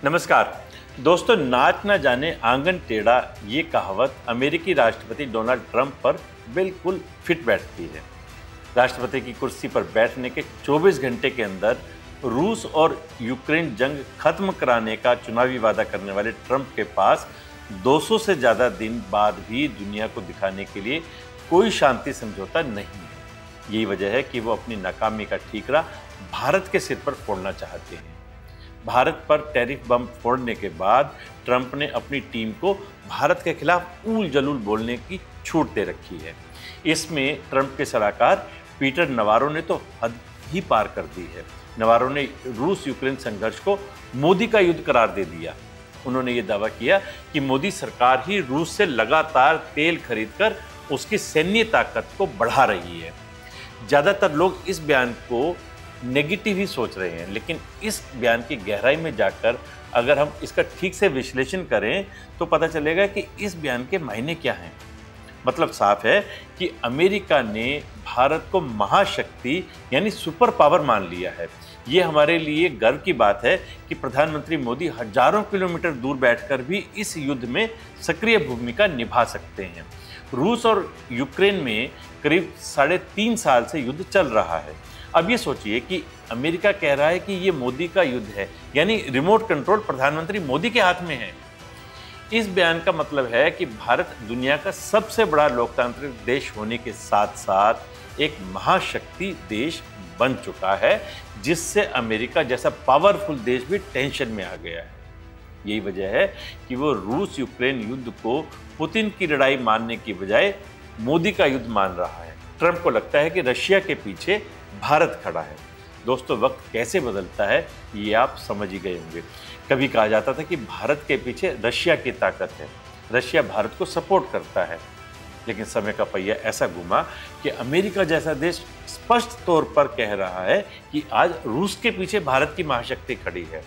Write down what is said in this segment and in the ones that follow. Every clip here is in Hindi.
नमस्कार दोस्तों, नाच ना जाने आंगन टेढ़ा, ये कहावत अमेरिकी राष्ट्रपति डोनाल्ड ट्रंप पर बिल्कुल फिट बैठती है। राष्ट्रपति की कुर्सी पर बैठने के 24 घंटे के अंदर रूस और यूक्रेन जंग खत्म कराने का चुनावी वादा करने वाले ट्रंप के पास 200 से ज़्यादा दिन बाद भी दुनिया को दिखाने के लिए कोई शांति समझौता नहीं है। यही वजह है कि वो अपनी नाकामी का ठीकरा भारत के सिर पर फोड़ना चाहते हैं। भारत पर टैरिफ बम फोड़ने के बाद ट्रंप ने अपनी टीम को भारत के खिलाफ ऊल जलूल बोलने की छूट दे रखी है। इसमें ट्रंप के सलाहकार पीटर नवारो ने तो हद ही पार कर दी है। नवारो ने रूस यूक्रेन संघर्ष को मोदी का युद्ध करार दे दिया। उन्होंने ये दावा किया कि मोदी सरकार ही रूस से लगातार तेल खरीदकर उसकी सैन्य ताकत को बढ़ा रही है। ज़्यादातर लोग इस बयान को नेगेटिव ही सोच रहे हैं, लेकिन इस बयान की गहराई में जाकर अगर हम इसका ठीक से विश्लेषण करें तो पता चलेगा कि इस बयान के मायने क्या हैं। मतलब साफ है कि अमेरिका ने भारत को महाशक्ति यानी सुपर पावर मान लिया है। ये हमारे लिए गर्व की बात है कि प्रधानमंत्री मोदी हजारों किलोमीटर दूर बैठकर भी इस युद्ध में सक्रिय भूमिका निभा सकते हैं। रूस और यूक्रेन में करीब 3.5 साल से युद्ध चल रहा है। अब ये सोचिए कि अमेरिका कह रहा है कि ये मोदी का युद्ध है, यानी रिमोट कंट्रोल प्रधानमंत्री मोदी के हाथ में है। इस बयान का मतलब है कि भारत दुनिया का सबसे बड़ा लोकतांत्रिक देश होने के साथ साथ एक महाशक्ति देश बन चुका है, जिससे अमेरिका जैसा पावरफुल देश भी टेंशन में आ गया है। यही वजह है कि वो रूस यूक्रेन युद्ध को पुतिन की लड़ाई मानने की बजाय मोदी का युद्ध मान रहा है। ट्रंप को लगता है कि रशिया के पीछे भारत खड़ा है। दोस्तों, वक्त कैसे बदलता है ये आप समझ ही गए होंगे। कभी कहा जाता था कि भारत के पीछे रशिया की ताकत है, रशिया भारत को सपोर्ट करता है, लेकिन समय का पहिया ऐसा घुमा कि अमेरिका जैसा देश स्पष्ट तौर पर कह रहा है कि आज रूस के पीछे भारत की महाशक्ति खड़ी है।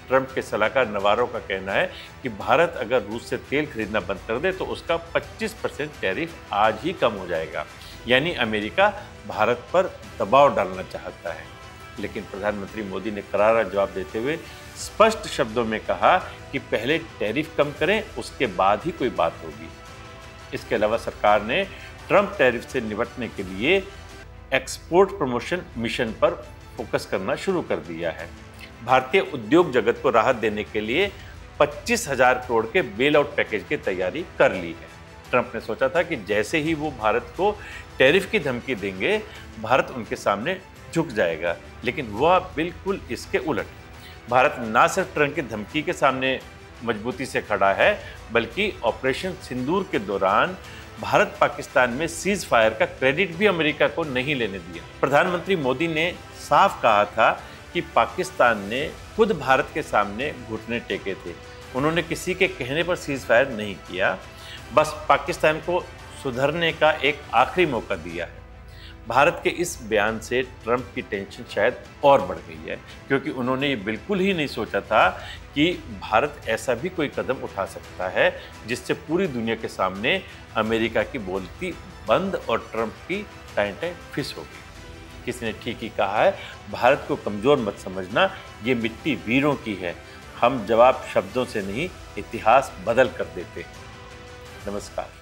ट्रंप के सलाहकार नवारो का कहना है कि भारत अगर रूस से तेल खरीदना बंद कर दे तो उसका 25% टैरिफ आज ही कम हो जाएगा, यानी अमेरिका भारत पर दबाव डालना चाहता है। लेकिन प्रधानमंत्री मोदी ने करारा जवाब देते हुए स्पष्ट शब्दों में कहा कि पहले टैरिफ कम करें, उसके बाद ही कोई बात होगी। इसके अलावा सरकार ने ट्रंप टैरिफ से निपटने के लिए एक्सपोर्ट प्रमोशन मिशन पर फोकस करना शुरू कर दिया है। भारतीय उद्योग जगत को राहत देने के लिए 25,000 करोड़ के बेल आउट पैकेज की तैयारी कर ली है। ट्रंप ने सोचा था कि जैसे ही वो भारत को टैरिफ की धमकी देंगे, भारत उनके सामने झुक जाएगा, लेकिन वह बिल्कुल इसके उलट। भारत ना सिर्फ ट्रंप की धमकी के सामने मजबूती से खड़ा है, बल्कि ऑपरेशन सिंदूर के दौरान भारत पाकिस्तान में सीज फायर का क्रेडिट भी अमेरिका को नहीं लेने दिया। प्रधानमंत्री मोदी ने साफ कहा था कि पाकिस्तान ने खुद भारत के सामने घुटने टेके थे। उन्होंने किसी के कहने पर सीज फायर नहीं किया, बस पाकिस्तान को सुधरने का एक आखिरी मौका दिया है। भारत के इस बयान से ट्रंप की टेंशन शायद और बढ़ गई है, क्योंकि उन्होंने ये बिल्कुल ही नहीं सोचा था कि भारत ऐसा भी कोई कदम उठा सकता है जिससे पूरी दुनिया के सामने अमेरिका की बोलती बंद और ट्रंप की टाइटें फिस होगी। किसी ने ठीक ही कहा है, भारत को कमज़ोर मत समझना, ये मिट्टी वीरों की है। हम जवाब शब्दों से नहीं, इतिहास बदल कर देते हैं। नमस्कार।